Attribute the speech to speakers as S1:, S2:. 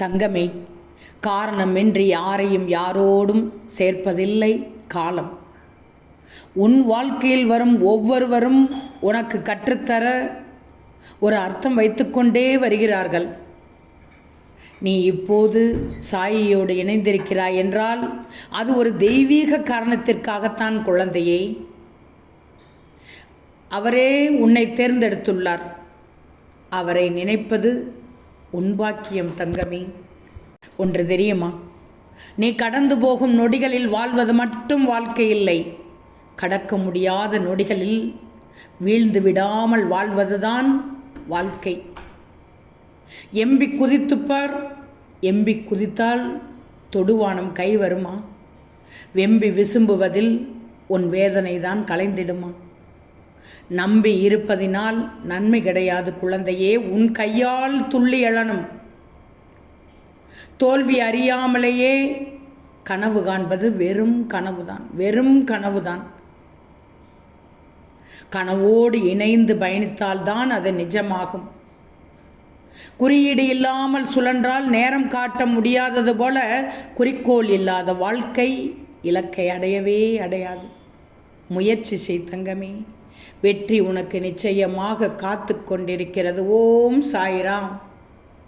S1: தங்கமே, காரணமின்றி யாரையும் யாரோடும் சேர்ப்பதில்லை காலம். உன் வாழ்க்கையில் வரும் ஒவ்வொருவரும் உனக்கு கற்றுத்தர ஒரு அர்த்தம் வைத்துக்கொண்டே வருகிறார்கள். நீ இப்போது சாயியோடு இணைந்திருக்கிறாய் என்றால் அது ஒரு தெய்வீக காரணத்திற்காகத்தான் குழந்தையே. அவரே உன்னை தேர்ந்தெடுத்துள்ளார். அவரை நினைப்பது உன் பாக்கியம் தங்கமே. ஒன்று தெரியுமா? நீ கடந்து போகும் நொடிகளில் வாழ்வது மட்டும் வாழ்க்கை இல்லை. கடக்க முடியாத நொடிகளில் வீழ்ந்து விடாமல் வாழ்வதுதான் வாழ்க்கை. எம்பி குதித்துப்பார். எம்பி குதித்தால் தொடுவானம் கை வருமா? வெம்பி விசும்புவதில் உன் வேதனை தான் கலைந்திடுமா? நம்பி இருப்பதினால் நன்மை கிடையாது குழந்தையே. உன் கையால் துள்ளி எழணும். தோல்வி அறியாமலேயே கனவு காண்பது வெறும் கனவுதான், வெறும் கனவுதான். கனவோடு இணைந்து பயணித்தால்தான் அது நிஜமாகும். குறியீடு இல்லாமல் சுழன்றால் நேரம் காட்ட முடியாதது போல குறிக்கோள் இல்லாத வாழ்க்கை இலக்கை அடையவே அடையாது. முயற்சி செய் தங்கமே. வெற்றி உனக்கு நிச்சயமாக காத்து கொண்டிருக்கிறது. ஓம் சாய்ராம்.